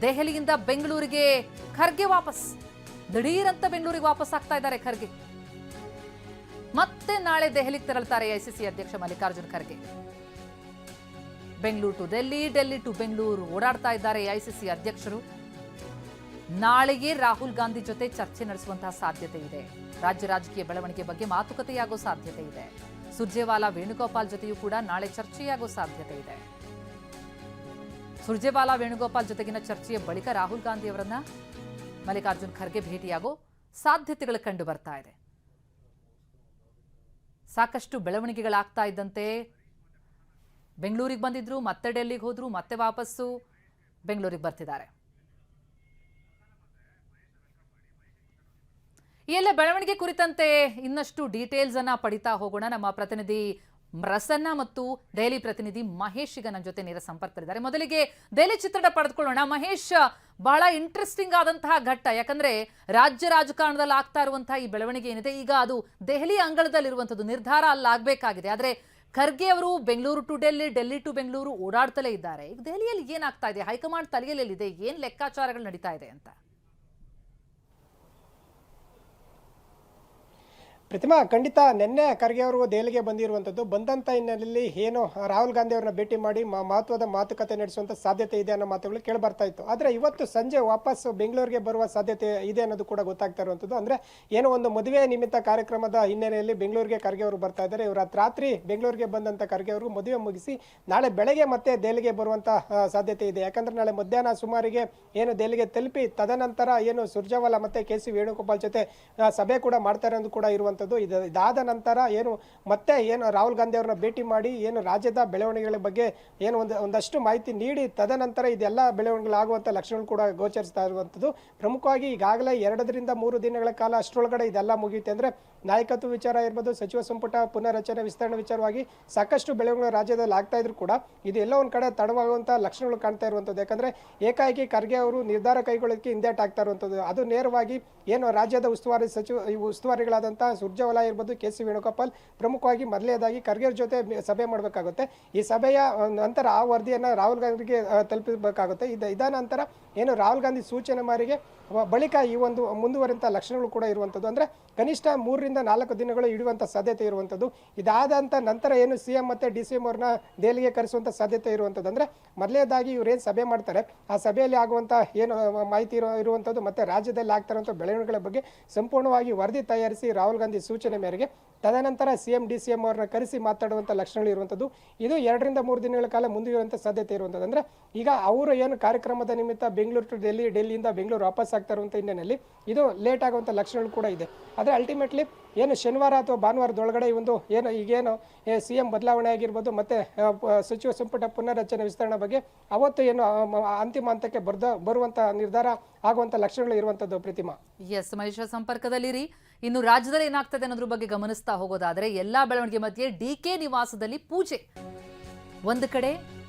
ದೆಹಲಿಯಿಂದ ಬೆಂಗಳೂರಿಗೆ ಖರ್ಗೆ ವಾಪಸ್. ದಿಢೀರಂತ ಬೆಂಗಳೂರಿಗೆ ವಾಪಸ್ ಆಗ್ತಾ ಇದ್ದಾರೆ ಖರ್ಗೆ. ಮತ್ತೆ ನಾಳೆ ದೆಹಲಿಗೆ ತೆರಳುತ್ತಾರೆ ಐಸಿಸಿ ಅಧ್ಯಕ್ಷ ಮಲ್ಲಿಕಾರ್ಜುನ್ ಖರ್ಗೆ. ಬೆಂಗಳೂರು ಟು ಡೆಲ್ಲಿ, ಡೆಲ್ಲಿ ಟು ಬೆಂಗಳೂರು ಓಡಾಡ್ತಾ ಇದ್ದಾರೆ ಐಸಿಸಿ ಅಧ್ಯಕ್ಷರು. ನಾಳೆಗೆ ರಾಹುಲ್ ಗಾಂಧಿ ಜೊತೆ ಚರ್ಚೆ ನಡೆಸುವಂತಹ ಸಾಧ್ಯತೆ ಇದೆ. ರಾಜ್ಯ ರಾಜಕೀಯ ಬೆಳವಣಿಗೆ ಬಗ್ಗೆ ಮಾತುಕತೆಯಾಗೋ ಸಾಧ್ಯತೆ ಇದೆ. ಸುರ್ಜೇವಾಲಾ ವೇಣುಗೋಪಾಲ್ ಜೊತೆಯೂ ಕೂಡ ನಾಳೆ ಚರ್ಚೆಯಾಗೋ ಸಾಧ್ಯತೆ ಇದೆ. ಸುರ್ಜೇವಾಲಾ ವೇಣುಗೋಪಾಲ್ ಜೊತೆಗಿನ ಚರ್ಚೆಯ ಬಳಿಕ ರಾಹುಲ್ ಗಾಂಧಿ ಅವರನ್ನ ಮಲ್ಲಿಕಾರ್ಜುನ್ ಖರ್ಗೆ ಭೇಟಿಯಾಗೋ ಸಾಧ್ಯತೆಗಳು ಕಂಡು ಬರ್ತಾ ಇದೆ. ಸಾಕಷ್ಟು ಬೆಳವಣಿಗೆಗಳಾಗ್ತಾ ಇದ್ದಂತೆ ಬೆಂಗಳೂರಿಗೆ ಬಂದಿದ್ರು, ಮತ್ತೆ ಡೆಲ್ಲಿಗೆ ಹೋದ್ರು, ಮತ್ತೆ ವಾಪಸ್ಸು ಬೆಂಗಳೂರಿಗೆ ಬರ್ತಿದ್ದಾರೆ. ಈ ಎಲ್ಲ ಬೆಳವಣಿಗೆ ಕುರಿತಂತೆ ಇನ್ನಷ್ಟು ಡೀಟೇಲ್ಸ್ ಅನ್ನ ಪಡಿತಾ ಹೋಗೋಣ. ನಮ್ಮ ಪ್ರತಿನಿಧಿ ಪ್ರಸನ್ನ ಮತ್ತು ದೆಹಲಿ ಪ್ರತಿನಿಧಿ ಮಹೇಶ್ ಈಗ ನನ್ನ ಜೊತೆ ನೇರ ಸಂಪರ್ಕದಲ್ಲಿದ್ದಾರೆ. ಮೊದಲಿಗೆ ದೆಹಲಿ ಚಿತ್ರಣ ಪಡೆದುಕೊಳ್ಳೋಣ. ಮಹೇಶ್, ಬಹಳ ಇಂಟ್ರೆಸ್ಟಿಂಗ್ ಆದಂತಹ ಘಟ್ಟ, ಯಾಕಂದ್ರೆ ರಾಜ್ಯ ರಾಜಕಾರಣದಲ್ಲಿ ಆಗ್ತಾ ಇರುವಂತಹ ಈ ಬೆಳವಣಿಗೆ ಏನಿದೆ, ಈಗ ಅದು ದೆಹಲಿ ಅಂಗಳದಲ್ಲಿರುವಂತದ್ದು ನಿರ್ಧಾರ ಅಲ್ಲಾಗಬೇಕಾಗಿದೆ. ಆದ್ರೆ ಖರ್ಗೆ ಅವರು ಬೆಂಗಳೂರು ಟು ಡೆಲ್ಲಿ, ಡೆಲ್ಲಿ ಟು ಬೆಂಗಳೂರು ಓಡಾಡ್ತಲೇ ಇದ್ದಾರೆ. ಈಗ ದೆಹಲಿಯಲ್ಲಿ ಏನಾಗ್ತಾ ಇದೆ, ಹೈಕಮಾಂಡ್ ತಲೆಯಲ್ಲಿದೆ, ಏನ್ ಲೆಕ್ಕಾಚಾರಗಳು ನಡೀತಾ ಇದೆ ಅಂತ? ಪ್ರತಿಮಾ, ಖಂಡಿತ ನಿನ್ನೆ ಖರ್ಗೆ ಅವರು ದೆಹಲಿಗೆ ಬಂದಿರುವಂಥದ್ದು. ಬಂದಂಥ ಹಿನ್ನೆಲೆಯಲ್ಲಿ ಏನು ರಾಹುಲ್ ಗಾಂಧಿ ಅವರನ್ನ ಭೇಟಿ ಮಾಡಿ ಮಹತ್ವದ ಮಾತುಕತೆ ನಡೆಸುವಂಥ ಸಾಧ್ಯತೆ ಇದೆ ಅನ್ನೋ ಮಾತುಗಳು ಕೇಳಿ ಬರ್ತಾ ಇತ್ತು. ಆದರೆ ಇವತ್ತು ಸಂಜೆ ವಾಪಸ್ ಬೆಂಗಳೂರಿಗೆ ಬರುವ ಸಾಧ್ಯತೆ ಇದೆ ಅನ್ನೋದು ಕೂಡ ಗೊತ್ತಾಗ್ತಾ ಇರುವಂಥದ್ದು. ಅಂದರೆ ಏನೋ ಒಂದು ಮದುವೆ ನಿಮಿತ್ತ ಕಾರ್ಯಕ್ರಮದ ಹಿನ್ನೆಲೆಯಲ್ಲಿ ಬೆಂಗಳೂರಿಗೆ ಖರ್ಗೆ ಅವರು ಬರ್ತಾ ಇದ್ದಾರೆ. ಇವತ್ತು ರಾತ್ರಿ ಬೆಂಗಳೂರಿಗೆ ಬಂದಂಥ ಖರ್ಗೆ ಅವರು ಮದುವೆ ಮುಗಿಸಿ ನಾಳೆ ಬೆಳಗ್ಗೆ ಮತ್ತೆ ದೆಹಲಿಗೆ ಬರುವಂಥ ಸಾಧ್ಯತೆ ಇದೆ. ಯಾಕಂದ್ರೆ ನಾಳೆ ಮಧ್ಯಾಹ್ನ ಸುಮಾರಿಗೆ ಏನು ದೆಹಲಿಗೆ ತಲುಪಿ ತದನಂತರ ಏನು ಸುರ್ಜೇವಾಲಾ ಮತ್ತೆ ಕೆ.ಸಿ. ವೇಣುಗೋಪಾಲ್ ಜೊತೆ ಸಭೆ ಕೂಡ ಮಾಡ್ತಾರೆ ಅನ್ನೋದು ಕೂಡ ಇರುವಂಥದ್ದು. ಇದಾದ ನಂತರ ಮತ್ತೆ ರಾಹುಲ್ ಗಾಂಧಿ ಅವರನ್ನ ಭೇಟಿ ಮಾಡಿ ರಾಜ್ಯದ ಬೆಳವಣಿಗೆಗಳ ಬಗ್ಗೆ ಒಂದಷ್ಟು ಮಾಹಿತಿ ನೀಡಿ ತದನಂತರ ಇದೆಲ್ಲ ಬೆಳವಣಿಗೆಗಳಾಗುವಂಥ ಲಕ್ಷಣಗಳು ಕೂಡ ಗೋಚರಿಸ್ತಾ ಇರುವಂಥದ್ದು. ಪ್ರಮುಖವಾಗಿ ಈಗಾಗಲೇ 2 ರಿಂದ 3 ದಿನಗಳ ಕಾಲ ಅಷ್ಟರೊಳಗಡೆ ಇದೆಲ್ಲ ಮುಗಿಯುತ್ತೆ. ಅಂದರೆ ನಾಯಕತ್ವ ವಿಚಾರ ಇರ್ಬೋದು, ಸಚಿವ ಸಂಪುಟ ಪುನರ್ರಚನೆ ವಿಸ್ತರಣೆ ವಿಚಾರವಾಗಿ ಸಾಕಷ್ಟು ಬೆಳವಣಿಗೆ ರಾಜ್ಯದಲ್ಲಿ ಆಗ್ತಾ ಇದ್ರು ಕೂಡ ಇದು ಎಲ್ಲ ಒಂದು ಕಡೆ ತಡವಾಗುವಂಥ ಲಕ್ಷಣಗಳು ಕಾಣ್ತಾ ಇರುವಂಥದ್ದು. ಯಾಕಂದರೆ ಏಕಾಏಕಿ ಖರ್ಗೆ ಅವರು ನಿರ್ಧಾರ ಕೈಗೊಳ್ಳೋದಕ್ಕೆ ಹಿಂದೇಟ್ ಆಗ್ತಾ ಇರುವಂಥದ್ದು. ಅದು ನೇರವಾಗಿ ರಾಜ್ಯದ ಉಸ್ತುವಾರಿಗಳಾದಂಥ ಸುರ್ಜೇವಾಲಾ ಇರ್ಬೋದು, ಕೆ.ಸಿ. ವೇಣುಗೋಪಾಲ್ ಪ್ರಮುಖವಾಗಿ ಮೊದಲನೇದಾಗಿ ಖರ್ಗೆ ಜೊತೆ ಸಭೆ ಮಾಡಬೇಕಾಗುತ್ತೆ. ಈ ಸಭೆಯ ನಂತರ ಆ ವರದಿಯನ್ನು ರಾಹುಲ್ ಗಾಂಧಿಗೆ ತಲುಪಿಸಬೇಕಾಗುತ್ತೆ. ಇದ ನಂತರ ರಾಹುಲ್ ಗಾಂಧಿ ಸೂಚನೆ ಮಾರಿಗೆ ಬಳಿಕ ಈ ಒಂದು ಮುಂದುವರಿದಂಥ ಲಕ್ಷಣಗಳು ಕೂಡ ಇರುವಂಥದ್ದು. ಅಂದರೆ ಕನಿಷ್ಠ 3 ರಿಂದ 4 ದಿನಗಳು ಇಡುವಂಥ ಸಾಧ್ಯತೆ ಇರುವಂಥದ್ದು. ಇದಾದಂಥ ನಂತರ CM ಮತ್ತು DCM ಅವ್ರನ್ನ ದೆಹಲಿಗೆ ಕರೆಸುವಂಥ ಸಾಧ್ಯತೆ ಇರುವಂಥದ್ದು. ಅಂದರೆ ಮೊದಲನೇದಾಗಿ ಇವ್ರೇನು ಸಭೆ ಮಾಡ್ತಾರೆ, ಆ ಸಭೆಯಲ್ಲಿ ಆಗುವಂಥ ಮಾಹಿತಿ ಇರುವಂಥದ್ದು ಮತ್ತು ರಾಜ್ಯದಲ್ಲಿ ಆಗ್ತಾ ಇರುವಂಥ ಬೆಳವಣಿಗೆಗಳ ಬಗ್ಗೆ ಸಂಪೂರ್ಣವಾಗಿ ವರದಿ ತಯಾರಿಸಿ ರಾಹುಲ್ ಗಾಂಧಿ ಸೂಚನೆ ಮೇರೆಗೆ ತದನಂತರ CM DCM ಅವ್ರನ್ನ ಕರೆಸಿ ಮಾತಾಡುವಂಥ ಲಕ್ಷಣಗಳು ಇರುವಂಥದ್ದು. ಇದು 2 ರಿಂದ 3 ದಿನಗಳ ಕಾಲ ಮುಂದುವರಿಯುವಂಥ ಸಾಧ್ಯತೆ ಇರುವಂಥದ್ದು. ಅಂದರೆ ಈಗ ಅವರು ಕಾರ್ಯಕ್ರಮದ ನಿಮಿತ್ತ ಬೆಂಗಳೂರು ಟು ಡೆಲ್ಲಿ, ಡೆಲ್ಲಿಯಿಂದ ಬೆಂಗಳೂರು ವಾಪಸ್ ಆಗ್ತಾ ಇರುವಂಥ ಹಿನ್ನೆಲೆಯಲ್ಲಿ ಇದು ಲೇಟ್ ಆಗುವಂಥ ಲಕ್ಷಣಗಳು ಕೂಡ ಇದೆ. ಆದರೆ ಅಲ್ಟಿಮೇಟ್ಲಿ ಶನಿವಾರ ಅಥವಾ ಭಾನುವಾರದೊಳಗಡೆ ಈಗೇನು CM ಬದಲಾವಣೆ ಆಗಿರ್ಬೋದು ಮತ್ತು ಸಚಿವ ಸಂಪುಟ ಪುನರ್ರಚನೆ ವಿಸ್ತರಣೆ ಬಗ್ಗೆ ಅವತ್ತು ಅಂತಿಮ ಹಂತಕ್ಕೆ ಬರುವಂಥ ನಿರ್ಧಾರ ಆಗುವಂಥ ಲಕ್ಷಣಗಳು ಇರುವಂಥದ್ದು. ಪ್ರತಿಮಾ, ಎಸ್ ಮಹೇಶ, ಸಂಪರ್ಕದಲ್ಲಿರಿ. ಇನ್ನು ರಾಜ್ಯದಲ್ಲಿ ಏನಾಗ್ತದೆ ಅನ್ನೋದ್ರ ಬಗ್ಗೆ ಗಮನಿಸ್ತಾ ಹೋಗೋದಾದ್ರೆ ಎಲ್ಲಾ ಬೆಳವಣಿಗೆ ಮಧ್ಯೆ DK ನಿವಾಸದಲ್ಲಿ ಪೂಜೆ. ಒಂದು ಕಡೆ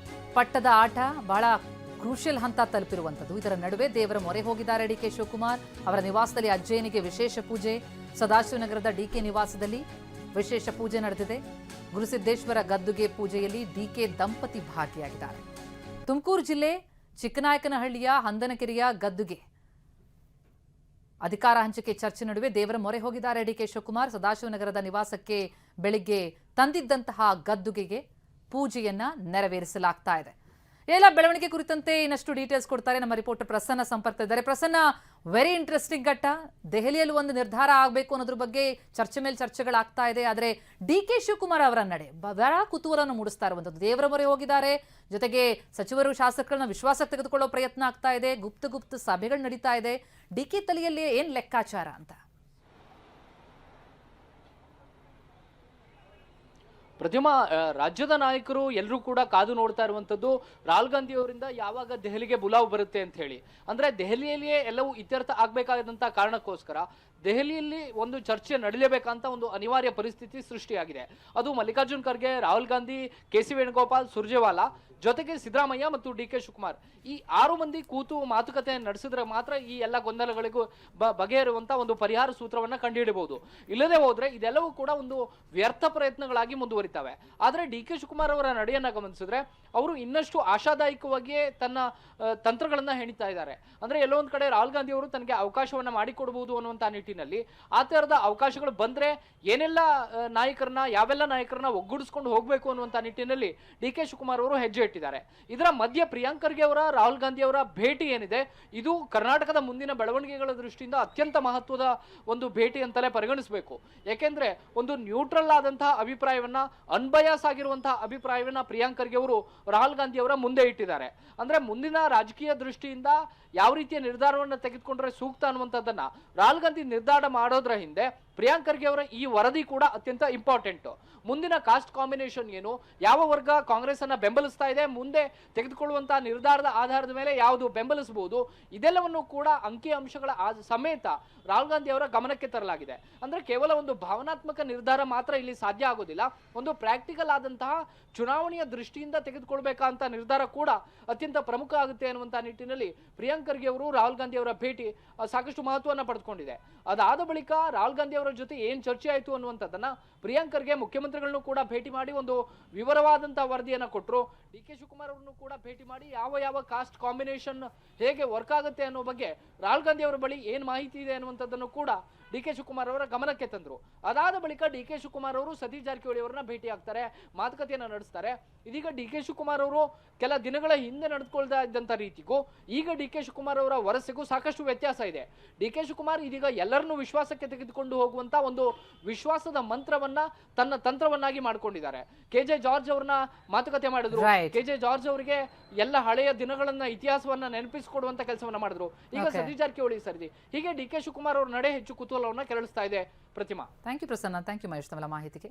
ಪಟ್ಟದ ಆಟ ಬಹಳ ಕ್ರೂಷಿಯಲ್ ಹಂತ ತಲುಪಿರುವಂಥದ್ದು. ಇದರ ನಡುವೆ ದೇವರ ಮೊರೆ ಹೋಗಿದ್ದಾರೆ DK ಶಿವಕುಮಾರ್. ಅವರ ನಿವಾಸದಲ್ಲಿ ಅಜ್ಜಯ್ಯನಿಗೆ ವಿಶೇಷ ಪೂಜೆ. ಸದಾಶಿವನಗರದ DK ನಿವಾಸದಲ್ಲಿ ವಿಶೇಷ ಪೂಜೆ ನಡೆದಿದೆ. ಗುರುಸಿದ್ದೇಶ್ವರ ಗದ್ದುಗೆ ಪೂಜೆಯಲ್ಲಿ DK ದಂಪತಿ ಭಾಗಿಯಾಗಿದ್ದಾರೆ. ತುಮಕೂರು ಜಿಲ್ಲೆ ಚಿಕ್ಕನಾಯಕನಹಳ್ಳಿಯ ಹಂದನಕೆರೆಯ ಗದ್ದುಗೆ ಅಧಿಕಾರ ಹಂಚಿಕೆ ಚರ್ಚೆ ನಡುವೆ ದೇವರ ಮೊರೆ ಹೋಗಿದ್ದಾರೆ DK ಶಿವಕುಮಾರ್. ಸದಾಶಿವನಗರದ ನಿವಾಸಕ್ಕೆ ಬೆಳಿಗ್ಗೆ ತಂದಿದ್ದಂತಹ ಗದ್ದುಗೆಗೆ ಪೂಜೆಯನ್ನ ನೆರವೇರಿಸಲಾಗ್ತಾ ಇದೆ. ಎಲ್ಲ ಬೆಳವಣಿಗೆ ಕುರಿತಂತೆ ಇನ್ನಷ್ಟು ಡೀಟೇಲ್ಸ್ ಕೊಡ್ತಾರೆ ನಮ್ಮ ರಿಪೋರ್ಟರ್ ಪ್ರಸನ್ನ ಸಂಪರ್ಕ ಇದ್ದಾರೆ. ಪ್ರಸನ್ನ, ವೆರಿ ಇಂಟ್ರೆಸ್ಟಿಂಗ್ ಘಟ್ಟ. ದೆಹಲಿಯಲ್ಲಿ ಒಂದು ನಿರ್ಧಾರ ಆಗಬೇಕು ಅನ್ನೋದ್ರ ಬಗ್ಗೆ ಚರ್ಚೆ ಮೇಲೆ ಚರ್ಚೆಗಳಾಗ್ತಾ ಇದೆ. ಆದರೆ DK ಶಿವಕುಮಾರ್ ಅವರ ನಡೆ ಬಹಳ ಕುತೂಹಲವನ್ನು ಮೂಡಿಸ್ತಾ ಇರುವಂಥದ್ದು. ದೇವರ ಮೊರೆ ಹೋಗಿದ್ದಾರೆ, ಜೊತೆಗೆ ಸಚಿವರು ಶಾಸಕರನ್ನ ವಿಶ್ವಾಸಕ್ಕೆ ತೆಗೆದುಕೊಳ್ಳೋ ಪ್ರಯತ್ನ ಆಗ್ತಾ ಇದೆ. ಗುಪ್ತ ಸಭೆಗಳು ನಡೀತಾ ಇದೆ. DK ತಲೆಯಲ್ಲಿ ಏನ್ ಲೆಕ್ಕಾಚಾರ ಅಂತ? ಪ್ರತಿಮಾ, ರಾಜ್ಯದ ನಾಯಕರು ಎಲ್ಲರೂ ಕೂಡ ಕಾದು ನೋಡ್ತಾ ಇರುವಂತದ್ದು ರಾಹುಲ್ ಗಾಂಧಿ ಅವರಿಂದ ಯಾವಾಗ ದೆಹಲಿಗೆ ಬುಲಾವ್ ಬರುತ್ತೆ ಅಂತ ಹೇಳಿ. ಅಂದ್ರೆ ದೆಹಲಿಯಲ್ಲಿಯೇ ಎಲ್ಲವೂ ಇತ್ಯರ್ಥ ಆಗ್ಬೇಕಾದಂತ ಕಾರಣಕ್ಕೋಸ್ಕರ ದೆಹಲಿಯಲ್ಲಿ ಒಂದು ಚರ್ಚೆ ನಡೆಯಲೇಬೇಕಂತ ಒಂದು ಅನಿವಾರ್ಯ ಪರಿಸ್ಥಿತಿ ಸೃಷ್ಟಿಯಾಗಿದೆ. ಅದು ಮಲ್ಲಿಕಾರ್ಜುನ್ ಖರ್ಗೆ, ರಾಹುಲ್ ಗಾಂಧಿ, ಕೆ.ಸಿ. ವೇಣುಗೋಪಾಲ್, ಸುರ್ಜೇವಾಲಾ ಜೊತೆಗೆ ಸಿದ್ದರಾಮಯ್ಯ ಮತ್ತು ಡಿ ಕೆ ಶಿವಕುಮಾರ್ ಈ 6 ಮಂದಿ ಕೂತು ಮಾತುಕತೆ ನಡೆಸಿದ್ರೆ ಮಾತ್ರ ಈ ಎಲ್ಲ ಗೊಂದಲಗಳಿಗೂ ಬಗೆಹರುವಂತ ಒಂದು ಪರಿಹಾರ ಸೂತ್ರವನ್ನ ಕಂಡುಹಿಡಬಹುದು. ಇಲ್ಲದೆ ಹೋದ್ರೆ ಇದೆಲ್ಲವೂ ಕೂಡ ಒಂದು ವ್ಯರ್ಥ ಪ್ರಯತ್ನಗಳಾಗಿ ಮುಂದುವರಿತವೆ. ಆದ್ರೆ ಡಿ ಕೆ ಶಿವಕುಮಾರ್ ಅವರ ನಡೆಯನ್ನ ಗಮನಿಸಿದ್ರೆ ಅವರು ಇನ್ನಷ್ಟು ಆಶಾದಾಯಕವಾಗಿ ತನ್ನ ತಂತ್ರಗಳನ್ನ ಹೆಣಿತಾ ಇದ್ದಾರೆ. ಅಂದ್ರೆ ಎಲ್ಲೋ ಒಂದ್ ಕಡೆ ರಾಹುಲ್ ಗಾಂಧಿ ಅವರು ತನಗೆ ಅವಕಾಶವನ್ನ ಮಾಡಿಕೊಡಬಹುದು ಅನ್ನುವಂತ ನಿಟ್ಟಿನಲ್ಲಿ ಆ ತರದ ಅವಕಾಶಗಳು ಬಂದ್ರೆ ಏನೆಲ್ಲ ಯಾವೆಲ್ಲ ನಾಯಕರನ್ನ ಒಗ್ಗೂಡಿಸ್ಕೊಂಡು ಹೋಗ್ಬೇಕು ಅನ್ನುವಂತ ನಿಟ್ಟಿನಲ್ಲಿ ಡಿ ಕೆ ಶಿವಕುಮಾರ್ ಅವರು ಹೆಜ್ಜೆ ಇಟ್ಟಿದ್ದಾರೆ. ಇದರ ಮಧ್ಯೆ ಪ್ರಿಯಾಂಕ್ ಖರ್ಗೆ ಅವರ ರಾಹುಲ್ ಗಾಂಧಿ ಅವರ ಭೇಟಿ ಏನಿದೆ ಇದು ಕರ್ನಾಟಕದ ಮುಂದಿನ ಬೆಳವಣಿಗೆಗಳ ದೃಷ್ಟಿಯಿಂದ ಅತ್ಯಂತ ಮಹತ್ವದ ಒಂದು ಭೇಟಿ ಅಂತಲೇ ಪರಿಗಣಿಸಬೇಕು. ಯಾಕೆಂದ್ರೆ ಒಂದು ನ್ಯೂಟ್ರಲ್ ಆದಂತಹ ಅಭಿಪ್ರಾಯವನ್ನ, ಅನ್ಬಯಾಸ್ ಆಗಿರುವಂತಹ ಅಭಿಪ್ರಾಯವನ್ನ ಪ್ರಿಯಾಂಕ್ ಖರ್ಗೆ ಅವರು ರಾಹುಲ್ ಗಾಂಧಿ ಅವರ ಮುಂದೆ ಇಟ್ಟಿದ್ದಾರೆ. ಅಂದ್ರೆ ಮುಂದಿನ ರಾಜಕೀಯ ದೃಷ್ಟಿಯಿಂದ ಯಾವ ರೀತಿಯ ನಿರ್ಧಾರವನ್ನು ತೆಗೆದುಕೊಂಡ್ರೆ ಸೂಕ್ತ ಅನ್ನುವಂಥದ್ದನ್ನ ರಾಹುಲ್ ಗಾಂಧಿ ನಿರ್ಧಾರ ಮಾಡೋದ್ರ ಹಿಂದೆ ಪ್ರಿಯಾಂಕ್ ಖರ್ಗೆ ಅವರ ಈ ವರದಿ ಕೂಡ ಅತ್ಯಂತ ಇಂಪಾರ್ಟೆಂಟ್. ಮುಂದಿನ ಕಾಸ್ಟ್ ಕಾಂಬಿನೇಷನ್ ಏನು, ಯಾವ ವರ್ಗ ಕಾಂಗ್ರೆಸ್ ಅನ್ನ ಬೆಂಬಲಿಸ್ತಾ ಇದೆ, ಮುಂದೆ ತೆಗೆದುಕೊಳ್ಳುವಂತಹ ನಿರ್ಧಾರದ ಆಧಾರದ ಮೇಲೆ ಯಾವುದು ಬೆಂಬಲಿಸಬಹುದು, ಇದೆಲ್ಲವನ್ನು ಕೂಡ ಅಂಕಿ ಅಂಶಗಳ ಸಮೇತ ರಾಹುಲ್ ಗಾಂಧಿ ಅವರ ಗಮನಕ್ಕೆ ತರಲಾಗಿದೆ. ಅಂದ್ರೆ ಕೇವಲ ಒಂದು ಭಾವನಾತ್ಮಕ ನಿರ್ಧಾರ ಮಾತ್ರ ಇಲ್ಲಿ ಸಾಧ್ಯ ಆಗೋದಿಲ್ಲ, ಒಂದು ಪ್ರಾಕ್ಟಿಕಲ್ ಆದಂತಹ ಚುನಾವಣೆಯ ದೃಷ್ಟಿಯಿಂದ ತೆಗೆದುಕೊಳ್ಬೇಕಂತ ನಿರ್ಧಾರ ಕೂಡ ಅತ್ಯಂತ ಪ್ರಮುಖ ಆಗುತ್ತೆ ಅನ್ನುವಂತಹ ನಿಟ್ಟಿನಲ್ಲಿ ಪ್ರಿಯಾಂಕ್ ಖರ್ಗೆ ಅವರು ರಾಹುಲ್ ಗಾಂಧಿ ಅವರ ಭೇಟಿ ಸಾಕಷ್ಟು ಮಹತ್ವವನ್ನು ಪಡೆದುಕೊಂಡಿದೆ. ಅದಾದ ಬಳಿಕ ರಾಹುಲ್ ಗಾಂಧಿ ಅವರ ಜೊತೆ ಏನ್ ಚರ್ಚೆ ಆಯಿತು ಅನ್ನುವಂಥದ್ದನ್ನ ಪ್ರಿಯಾಂಕ್ ಖರ್ಗೆ ಮುಖ್ಯಮಂತ್ರಿಗಳನ್ನು ಕೂಡ ಭೇಟಿ ಮಾಡಿ ಒಂದು ವಿವರವಾದಂತಹ ವರದಿಯನ್ನ ಕೊಟ್ಟರು. ಡಿ ಕೆ ಶಿವಕುಮಾರ್ ಅವರನ್ನು ಕೂಡ ಭೇಟಿ ಮಾಡಿ ಯಾವ ಕಾಸ್ಟ್ ಕಾಂಬಿನೇಷನ್ ಹೇಗೆ ವರ್ಕ್ ಆಗುತ್ತೆ ಅನ್ನೋ ಬಗ್ಗೆ ರಾಹುಲ್ ಗಾಂಧಿ ಅವರ ಬಳಿ ಏನ್ ಮಾಹಿತಿ ಇದೆ ಅನ್ನುವಂಥದ್ದನ್ನು ಕೂಡ ಡಿ ಕೆ ಶಿವಕುಮಾರ್ ಅವರ ಗಮನಕ್ಕೆ ತಂದ್ರು. ಅದಾದ ಬಳಿಕ ಡಿ ಕೆ ಶಿವಕುಮಾರ್ ಅವರು ಸತೀಶ್ ಜಾರಕಿಹೊಳಿ ಅವರನ್ನ ಭೇಟಿ ಆಗ್ತಾರೆ, ಮಾತುಕತೆಯನ್ನ ನಡೆಸ್ತಾರೆ. ಇದೀಗ ಡಿ ಕೆ ಶಿವಕುಮಾರ್ ಅವರು ಕೆಲ ದಿನಗಳ ಹಿಂದೆ ನಡೆದುಕೊಳ್ತಾ ಇದ್ದಂತ ರೀತಿಗೂ ಈಗ ಡಿ ಕೆ ಶಿವಕುಮಾರ್ ಅವರ ವರಸೆಗೂ ಸಾಕಷ್ಟು ವ್ಯತ್ಯಾಸ ಇದೆ. ಡಿ ಕೆ ಶಿವಕುಮಾರ್ ಇದೀಗ ಎಲ್ಲರನ್ನೂ ವಿಶ್ವಾಸಕ್ಕೆ ತೆಗೆದುಕೊಂಡು ಹೋಗುವಂತ ಒಂದು ವಿಶ್ವಾಸದ ಮಂತ್ರವನ್ನ ತನ್ನ ತಂತ್ರವನ್ನಾಗಿ ಮಾಡ್ಕೊಂಡಿದ್ದಾರೆ. ಕೆ.ಜೆ. ಜಾರ್ಜ್ ಅವ್ರನ್ನ ಮಾತುಕತೆ ಮಾಡಿದ್ರು. ಕೆ.ಜೆ. ಜಾರ್ಜ್ ಅವರಿಗೆ ಎಲ್ಲ ಹಳೆಯ ದಿನಗಳನ್ನ, ಇತಿಹಾಸವನ್ನ ನೆನಪಿಸಿಕೊಡುವಂತ ಕೆಲಸವನ್ನ ಮಾಡಿದ್ರು. ಈಗ ಸತೀಶ್ ಜಾರಕಿಹೊಳಿ ಸರಿದಿ. ಹೀಗೆ ಡಿ ಕೆ ಶಿವಕುಮಾರ್ ಅವ್ರ ನಡೆ ಹೆಚ್ಚು ಕುತೂಹಲವನ್ನ ಕೆರಳಿಸ್ತಾ ಇದೆ. Pratima. Thank you Prasanna, thank you Mahesh ತಮ್ಮ ಮಾಹಿತಿಗೆ.